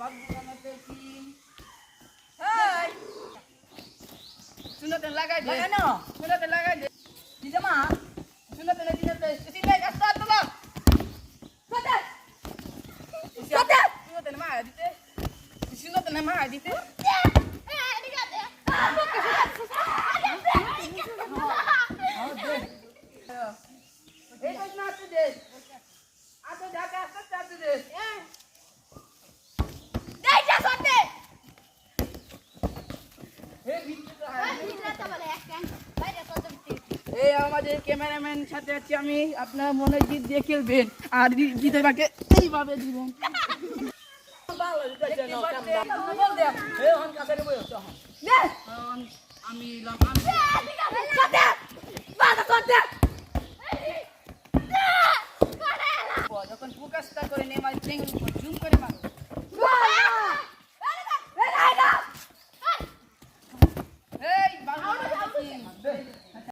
সব দোকানেতে কি হাই শুনতে লাগাই দে লাগানো শুনতে লাগাই দে কি জামা শুনতে সিলে কাস্তা তো না সাথে শুনতে না মা দিতে শুনতে না মা দিতে এই তো না তো দে আতো ঢাকা আস্তে আস্তে দে এই আমাদের ক্যামেরাম্যান সাথে আছি আমি আপনার মনে জিত দিয়ে খেলবেন আর জিতে বাকে এইভাবে দিবেন আমি যখন ফোকাসটা করে নেই জুম করে মারো